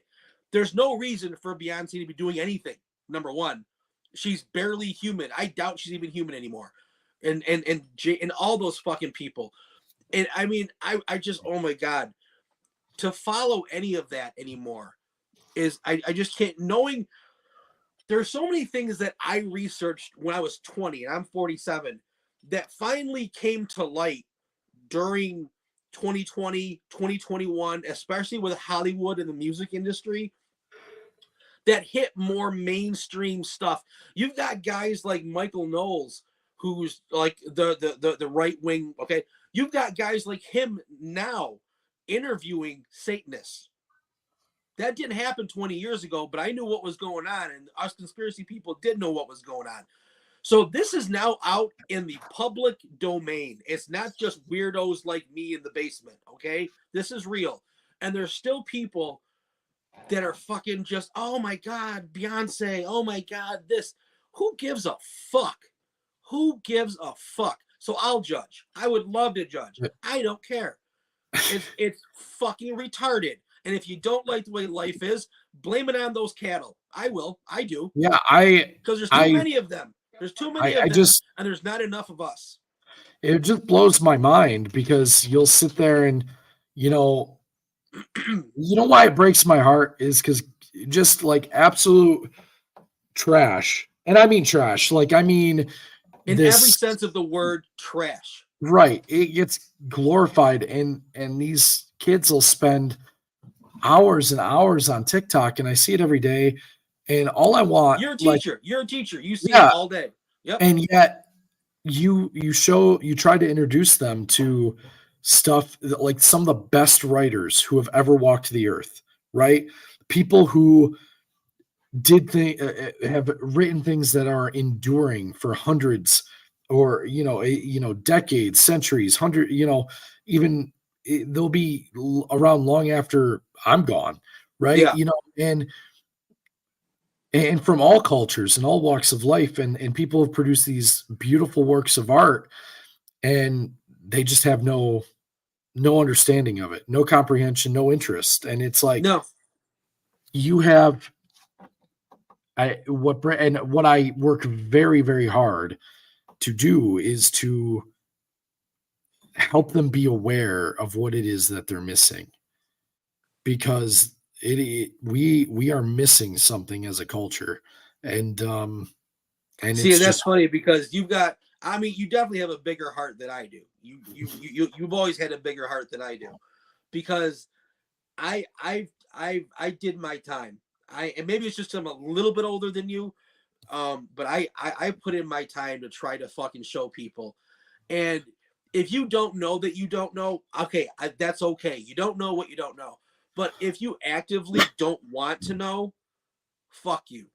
There's no reason for Beyonce to be doing anything. Number one, she's barely human. I doubt she's even human anymore. And all those fucking people. And I mean, I just, oh my God, to follow any of that anymore is, I just can't. Knowing there's so many things that I researched when I was 20 and I'm 47 that finally came to light during 2020, 2021, especially with Hollywood and the music industry, that hit more mainstream stuff. You've got guys like Michael Knowles, who's like the right wing. Okay. You've got guys like him now interviewing Satanists. That didn't happen 20 years ago, but I knew what was going on, and us conspiracy people did know what was going on. So this is now out in the public domain. It's not just weirdos like me in the basement, okay? This is real. And there's still people that are fucking just, oh my God, Beyonce, oh my God, this. Who gives a fuck? Who gives a fuck? So I'll judge. I would love to judge. I don't care. It's fucking retarded. And if you don't like the way life is, blame it on those cattle. I will. I do. Yeah, because there's too many of them. There's too many of them, and there's not enough of us. It just blows my mind, because you'll sit there and, why it breaks my heart is because just like absolute trash. And I mean trash. Like, I mean, in every sense of the word, trash. Right. It gets glorified, and these kids will spend hours and hours on TikTok, and I see it every day. And all I want, You're a teacher. You're a teacher. You see Yeah. it all day. Yep. and yet you try to introduce them to stuff like some of the best writers who have ever walked the earth, right? People who have written things that are enduring for hundreds or decades, centuries, even they'll be around long after I'm gone, right? Yeah. And from all cultures and all walks of life, and people have produced these beautiful works of art, and they just have no understanding of it, no comprehension, no interest. And it's like, No. you have what I work very, very hard to do is to help them be aware of what it is that they're missing, because we are missing something as a culture. And See, and that's funny because you definitely have a bigger heart than I do. You've always had a bigger heart than I do, because I did my time. And maybe it's just I'm a little bit older than you, but I put in my time to try to fucking show people. And if you don't know that you don't know, okay, that's okay. You don't know what you don't know. But if you actively don't want to know, fuck you.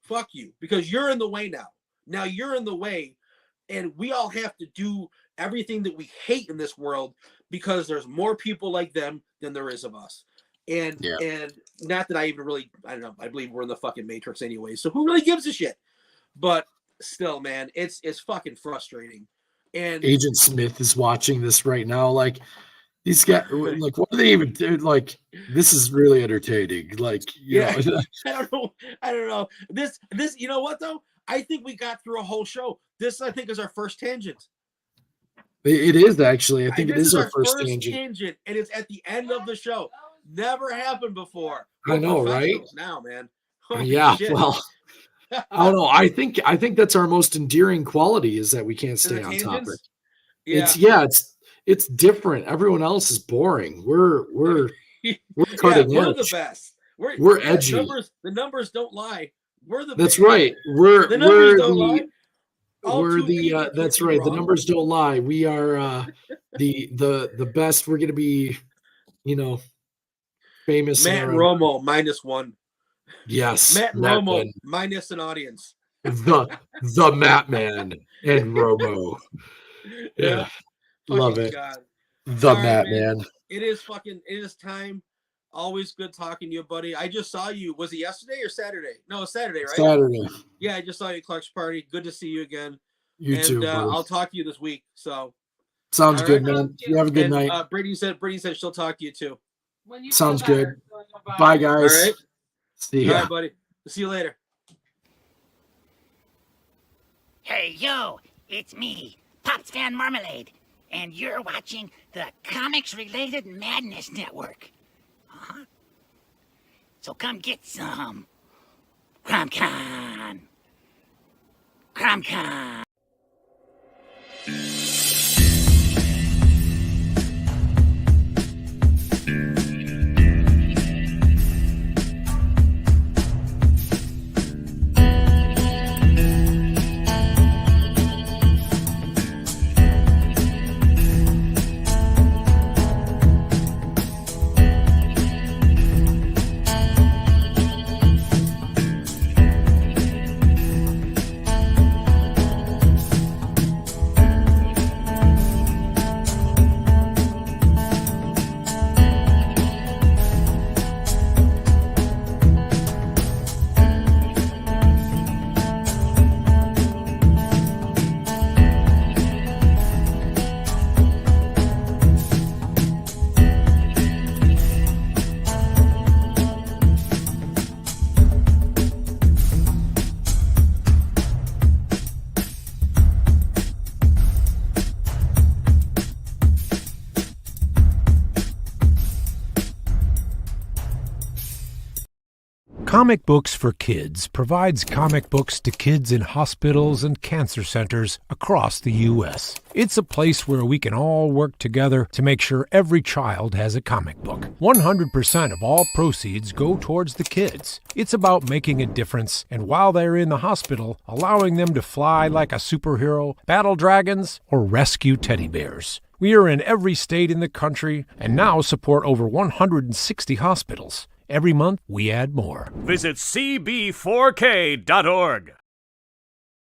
Fuck you. Because you're in the way now. Now you're in the way, and we all have to do everything that we hate in this world because there's more people like them than there is of us. And not that I even really, I don't know, I believe we're in the fucking Matrix anyway, so who really gives a shit? But still, man, it's fucking frustrating. And Agent Smith is watching this right now. Like, these guys, like, what do they even do? Like, this is really entertaining. Like, you know. I don't know. This, you know what though? I think we got through a whole show. This, I think, is our first tangent. It is actually. I think it is our first tangent, and it's at the end of the show. Never happened before. I know, right? Now, man. Yeah. Shit. Well, I don't know. I think that's our most endearing quality is that we can't stay on topic. Yeah. It's different. Everyone else is boring. We're cutting edge. We're the best. We're edgy. The numbers don't lie. We're the That's best. Right. The numbers don't lie. That's right. The numbers don't lie. We are the best. We're gonna be, famous. Matt Romo minus one. Yes. Matt Romo minus an audience. The MattMan and Romo. Yeah. Love it. God. The MattMan. It is time. Always good talking to you, buddy. I just saw you. Was it yesterday or Saturday? No, it's Saturday, right? Saturday. Yeah, I just saw you at Clark's party. Good to see you again. You too. I'll talk to you this week. So sounds good, man. You have a good night. Brittany said she'll talk to you too. Sounds good. Bye, guys. All right. See ya. All right, buddy. See you later. Hey, yo, it's me, Pops Fan Marmalade, and you're watching the Comics-Related Madness Network. Uh-huh. So come get some. CromCon. CromCon. Comic Books for Kids provides comic books to kids in hospitals and cancer centers across the U.S. It's a place where we can all work together to make sure every child has a comic book. 100% of all proceeds go towards the kids. It's about making a difference, and while they're in the hospital, allowing them to fly like a superhero, battle dragons, or rescue teddy bears. We are in every state in the country and now support over 160 hospitals. Every month, we add more. Visit cb4k.org.